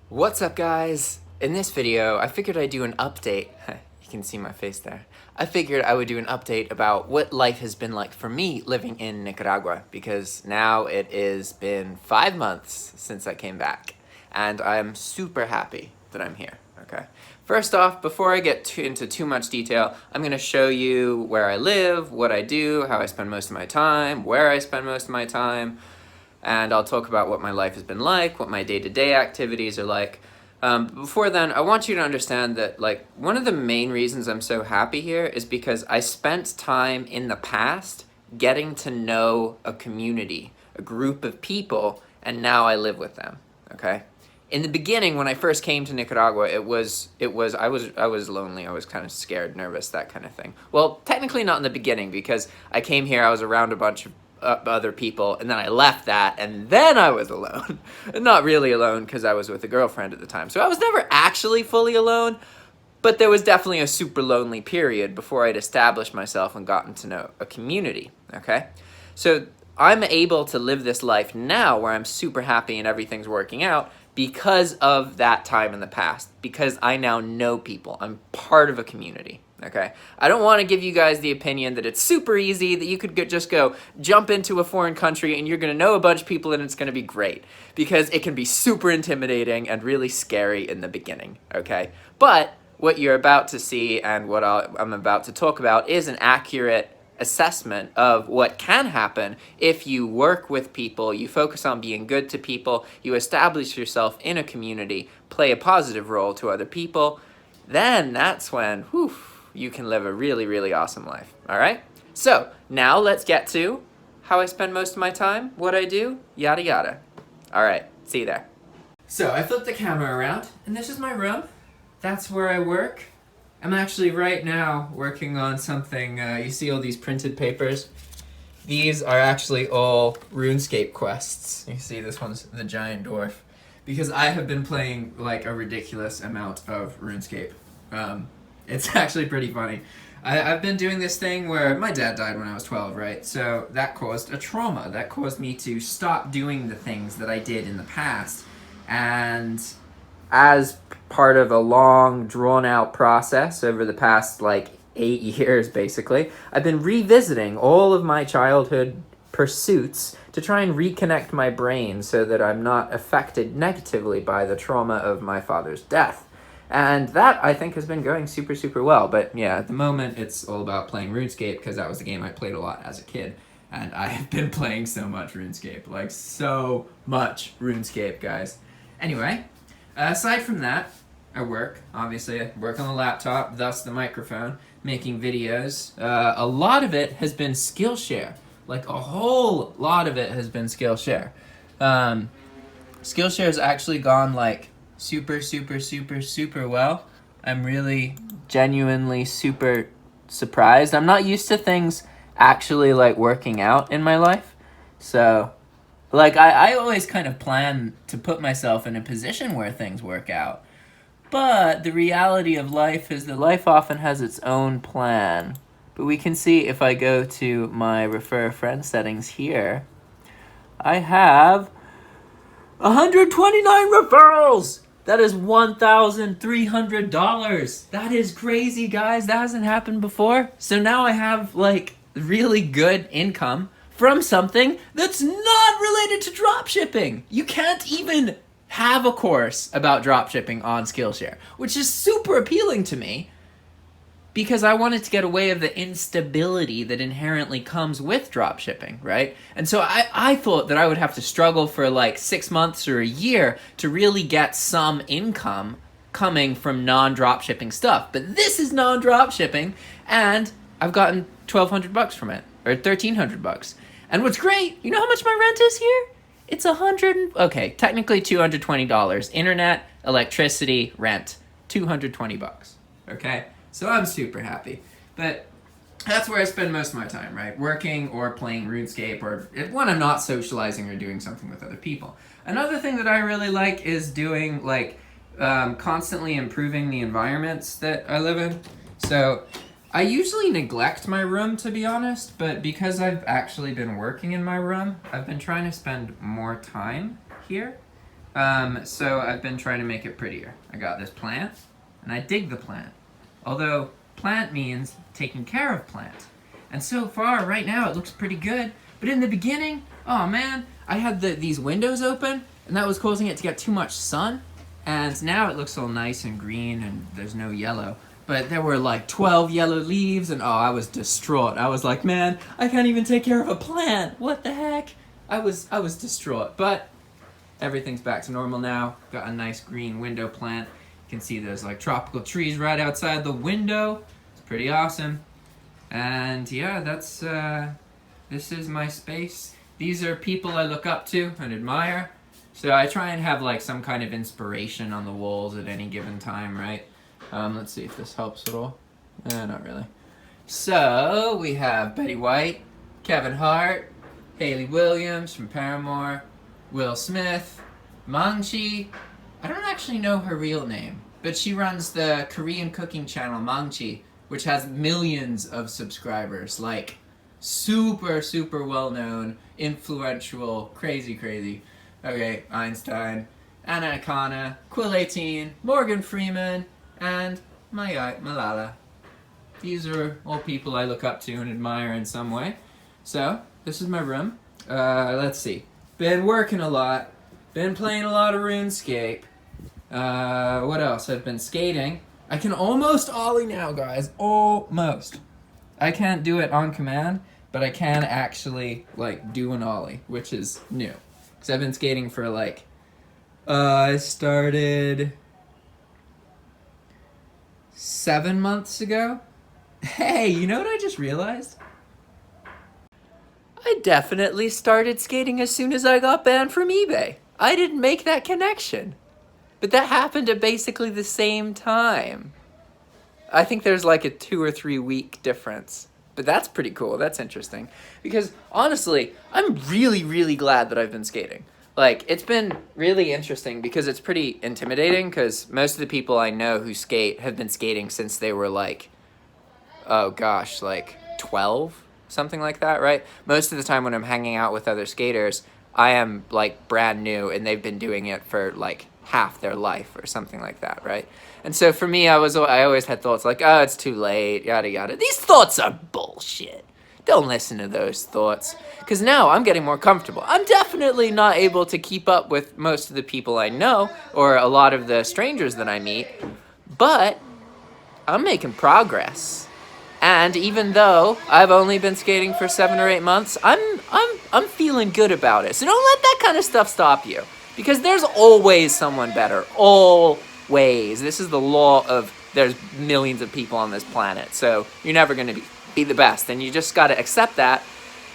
What's up, guys? In this video, I figured I'd do an update. You can see my face there. I figured I would do an update about what life has been like for me living in Nicaragua, because now it has been 5 months since I came back, and I'm super happy that I'm here, okay? First off, before I get into too much detail, I'm going to show you where I live, what I do, how I spend most of my time, where I spend most of my time, and I'll talk about what my life has been like, what my day-to-day activities are like. Before then, I want you to understand that one of the main reasons I'm so happy here is because I spent time in the past getting to know a community, a group of people, and now I live with them, okay? In the beginning, when I first came to Nicaragua, I was lonely. I was kind of scared, nervous, that kind of thing. Well, technically not in the beginning, because I came here, I was around a bunch of other people, and then I left that, and then I was alone. Not really alone, because I was with a girlfriend at the time. So I was never actually fully alone, but there was definitely a super lonely period before I'd established myself and gotten to know a community, okay? So I'm able to live this life now where I'm super happy and everything's working out because of that time in the past, because I now know people. I'm part of a community, okay? I don't want to give you guys the opinion that it's super easy, that you could just go jump into a foreign country and you're going to know a bunch of people and it's going to be great, because it can be super intimidating and really scary in the beginning, okay? But what you're about to see and what I'm about to talk about is an accurate assessment of what can happen if you work with people, you focus on being good to people, you establish yourself in a community, play a positive role to other people. Then that's when, you can live a really, really awesome life, all right? So now let's get to how I spend most of my time, what I do, yada yada. All right, see you there. So I flipped the camera around, and this is my room. That's where I work. I'm actually right now working on something. You see all these printed papers? These are actually all RuneScape quests. You see this one's the giant dwarf. Because I have been playing like a ridiculous amount of RuneScape. It's actually pretty funny. I've been doing this thing where my dad died when I was 12, right? So that caused a trauma. That caused me to stop doing the things that I did in the past. And as part of a long, drawn-out process over the past, 8 years, basically, I've been revisiting all of my childhood pursuits to try and reconnect my brain so that I'm not affected negatively by the trauma of my father's death. And that, I think, has been going super, super well. But yeah, at the moment, it's all about playing RuneScape, because that was the game I played a lot as a kid. And I have been playing so much RuneScape. So much RuneScape, guys. Anyway, aside from that, I work. Obviously, I work on the laptop, thus the microphone, making videos. A lot of it has been Skillshare. A whole lot of it has been Skillshare. Skillshare has actually gone, super, super, super, super well. I'm really genuinely super surprised. I'm not used to things actually, working out in my life. So, I always kind of plan to put myself in a position where things work out. But the reality of life is that life often has its own plan. But we can see if I go to my refer a friend settings here, I have 129 referrals! That is $1,300. That is crazy, guys. That hasn't happened before. So now I have, really good income from something that's not related to dropshipping. You can't even have a course about dropshipping on Skillshare, which is super appealing to me because I wanted to get away of the instability that inherently comes with dropshipping, right? And so I thought that I would have to struggle for 6 months or a year to really get some income coming from non-dropshipping stuff. But this is non-dropshipping, and I've gotten $1,200 from it, or $1,300. And what's great, you know how much my rent is here? It's technically $220. Internet, electricity, rent, $220. Okay? So I'm super happy. But that's where I spend most of my time, right? Working or playing RuneScape, or when I'm not socializing or doing something with other people. Another thing that I really like is doing, constantly improving the environments that I live in. So I usually neglect my room, to be honest, but because I've actually been working in my room, I've been trying to spend more time here. So I've been trying to make it prettier. I got this plant, and I dig the plant. Although, plant means taking care of plant. And so far, right now, it looks pretty good. But in the beginning, oh man, I had these windows open, and that was causing it to get too much sun. And now it looks all nice and green, and there's no yellow. But there were like 12 yellow leaves, and oh, I was distraught. I was like, man, I can't even take care of a plant. What the heck? I was distraught. But everything's back to normal now. Got a nice green window plant. You can see there's like tropical trees right outside the window. It's pretty awesome. And yeah, that's this is my space. These are people I look up to and admire. So I try and have like some kind of inspiration on the walls at any given time, right? Let's see if this helps at all. Not really. So we have Betty White, Kevin Hart, Hayley Williams from Paramore, Will Smith, Mangchi. I don't actually know her real name, but she runs the Korean cooking channel Mangchi, which has millions of subscribers, like super, super well-known, influential, crazy. Okay, Einstein, Anna Akana, Quill 18, Morgan Freeman, and Malala. These are all people I look up to and admire in some way. So, this is my room. Let's see. Been working a lot. Been playing a lot of RuneScape. What else? I've been skating. I can almost ollie now, guys. Almost. I can't do it on command, but I can actually, like, do an ollie, which is new. Because I've been skating for, like, I started 7 months ago. Hey, you know what I just realized? I definitely started skating as soon as I got banned from eBay. I didn't make that connection. But that happened at basically the same time. I think there's like a 2 or 3 week difference. But that's pretty cool. That's interesting. Because honestly, I'm really glad that I've been skating. Like, it's been really interesting because it's pretty intimidating because most of the people I know who skate have been skating since they were like, oh gosh, like 12? Something like that, right? Most of the time when I'm hanging out with other skaters, I am like brand new and they've been doing it for like half their life or something like that, right? And so for me, I always had thoughts like, oh, it's too late, yada yada. These thoughts are bullshit. Don't listen to those thoughts. Because now I'm getting more comfortable. I'm definitely not able to keep up with most of the people I know or a lot of the strangers that I meet, but I'm making progress. And even though I've only been skating for 7 or 8 months, I'm feeling good about it. So don't let that kind of stuff stop you. Because there's always someone better. Always. This is the law of there's millions of people on this planet. So you're never going to be the best. And you just got to accept that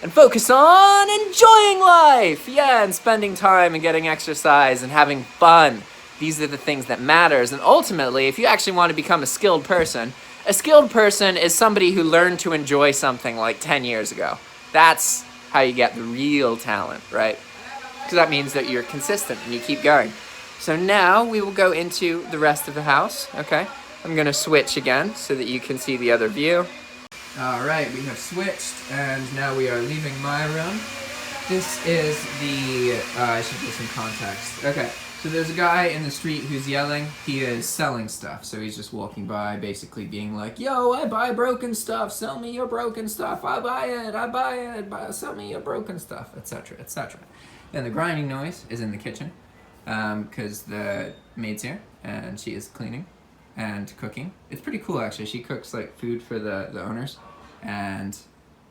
and focus on enjoying life. Yeah, and spending time and getting exercise and having fun. These are the things that matters. And ultimately, if you actually want to become a skilled person is somebody who learned to enjoy something like 10 years ago. That's how you get the real talent, right? Because that means that you're consistent and you keep going. So now we will go into the rest of the house, okay? I'm going to switch again so that you can see the other view. All right, we have switched, and now we are leaving my room. This is the, I should give some context. Okay, so there's a guy in the street who's yelling. He is selling stuff, so he's just walking by, basically being like, yo, I buy broken stuff, sell me your broken stuff, I buy it, sell me your broken stuff, etc., etc. Then the grinding noise is in the kitchen, because the maid's here, and she is cleaning and cooking. It's pretty cool, actually. She cooks like food for the owners, and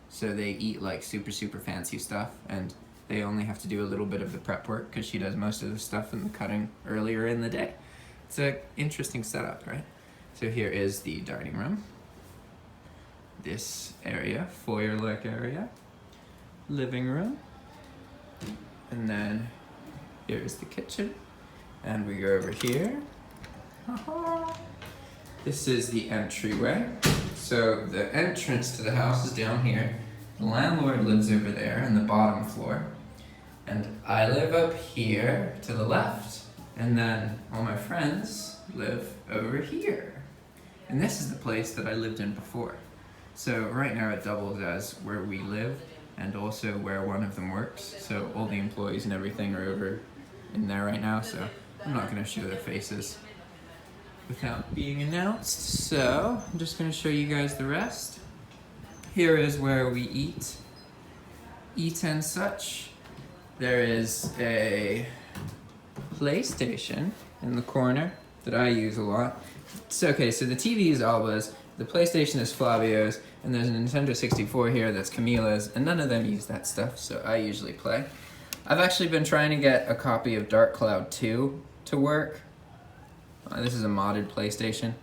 so they eat like super fancy stuff, and they only have to do a little bit of the prep work because she does most of the stuff and the cutting earlier in the day. It's an interesting setup, right? So here is the dining room. This area, foyer-like area, living room, and then here's the kitchen, and we go over here. This is the entryway. So the entrance to the house is down here. The landlord lives over there on the bottom floor. And I live up here to the left. And then all my friends live over here. And this is the place that I lived in before. So right now it doubles as where we live and also where one of them works. So all the employees and everything are over in there right now, so I'm not gonna show their faces without being announced. So I'm just gonna show you guys the rest. Here is where we eat and such. There is a PlayStation in the corner that I use a lot. It's okay, so the TV is Alba's, the PlayStation is Flavio's, and there's a Nintendo 64 here that's Camila's, and none of them use that stuff, so I usually play. I've actually been trying to get a copy of Dark Cloud 2 to work. This is a modded PlayStation.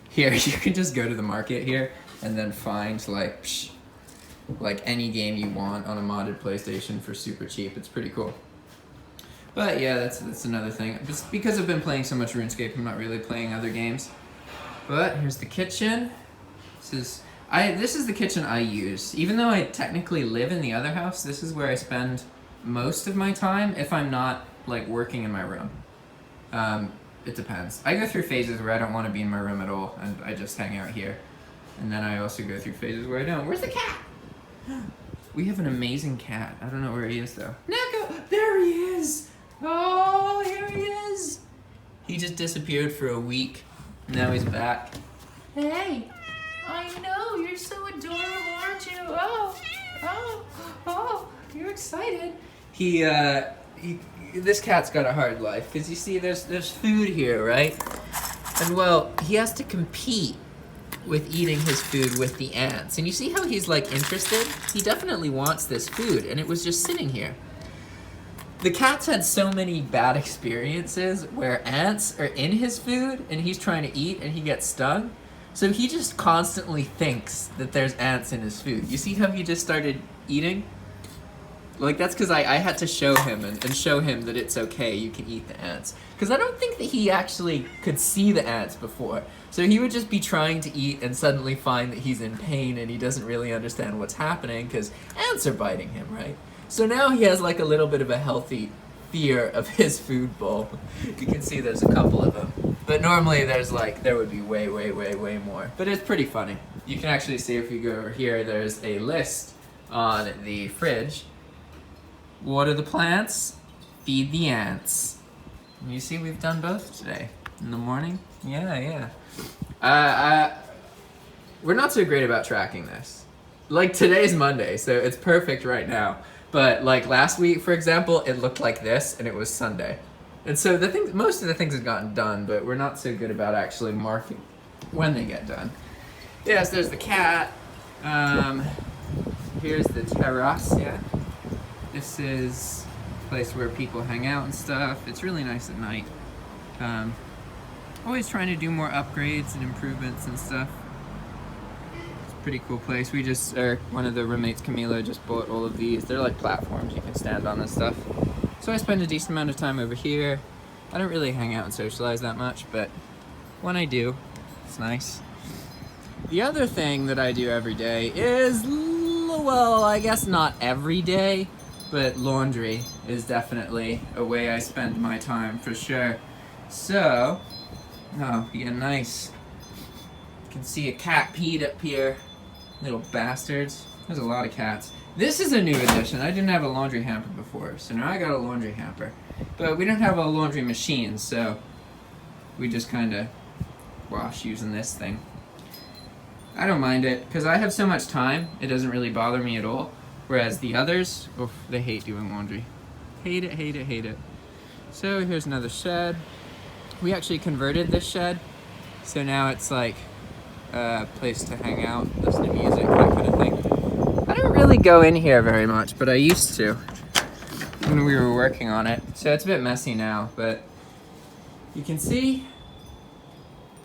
Here, you can just go to the market here and then find like any game you want on a modded PlayStation for super cheap. It's pretty cool. But yeah, that's another thing. It's because I've been playing so much RuneScape, I'm not really playing other games. But here's the kitchen. This is the kitchen I use. Even though I technically live in the other house, this is where I spend most of my time if I'm not like working in my room. It depends. I go through phases where I don't want to be in my room at all, and I just hang out here. And then I also go through phases where I don't. Where's the cat? We have an amazing cat. I don't know where he is though. Neko! There he is! Oh, here he is! He just disappeared for a week. Now he's back. Hey! I know, you're so adorable, aren't you? Oh, you're excited. This cat's got a hard life, because you see there's food here, right? And well, he has to compete with eating his food with the ants. And you see how he's like interested? He definitely wants this food, and it was just sitting here. The cat's had so many bad experiences where ants are in his food and he's trying to eat and he gets stung. So he just constantly thinks that there's ants in his food. You see how he just started eating? Like, that's because I had to show him and show him that it's okay, you can eat the ants. Because I don't think that he actually could see the ants before. So he would just be trying to eat and suddenly find that he's in pain and he doesn't really understand what's happening because ants are biting him, right? So now he has like a little bit of a healthy fear of his food bowl. You can see there's a couple of them. But normally there would be way more. But it's pretty funny. You can actually see if you go over here, there's a list on the fridge. Water the plants, feed the ants. You see we've done both today. In the morning? Yeah. We're not so great about tracking this. Like today's Monday, so it's perfect right now. But like last week, for example, it looked like this and it was Sunday. And so most of the things have gotten done, but we're not so good about actually marking when they get done. Yes, there's the cat. Here's the terrace, yeah. This is a place where people hang out and stuff. It's really nice at night. Always trying to do more upgrades and improvements and stuff. It's a pretty cool place. One of the roommates, Camila, just bought all of these. They're like platforms you can stand on and stuff. So I spend a decent amount of time over here. I don't really hang out and socialize that much, but when I do, it's nice. The other thing that I do every day is, well, I guess not every day, but laundry is definitely a way I spend my time for sure. So, yeah, nice. You can see a cat peed up here. Little bastards. There's a lot of cats. This is a new addition. I didn't have a laundry hamper before, so now I got a laundry hamper. But we don't have a laundry machine, so we just kind of wash using this thing. I don't mind it, because I have so much time, it doesn't really bother me at all. Whereas the others, they hate doing laundry. Hate it. So here's another shed. We actually converted this shed, so now it's like a place to hang out, listen to music, that kind of thing. I don't really go in here very much, but I used to when we were working on it. So it's a bit messy now, but you can see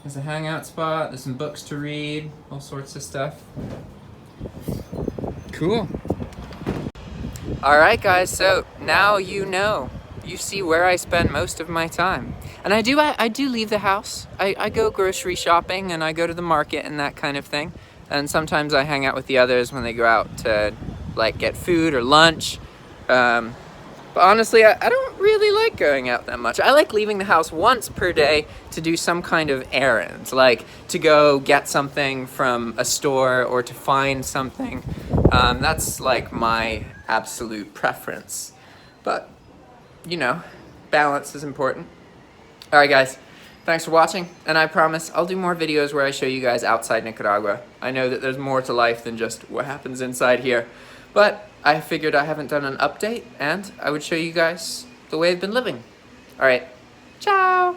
there's a hangout spot, there's some books to read, all sorts of stuff. Cool. Alright guys, so now you see where I spend most of my time. And I do leave the house. I go grocery shopping and I go to the market and that kind of thing. And sometimes I hang out with the others when they go out to like get food or lunch. But honestly, I don't really like going out that much. I like leaving the house once per day to do some kind of errand, like to go get something from a store or to find something. That's like my absolute preference. But, you know, balance is important. Alright guys, thanks for watching, and I promise I'll do more videos where I show you guys outside Nicaragua. I know that there's more to life than just what happens inside here, but I figured I haven't done an update, and I would show you guys the way I've been living. Alright, ciao!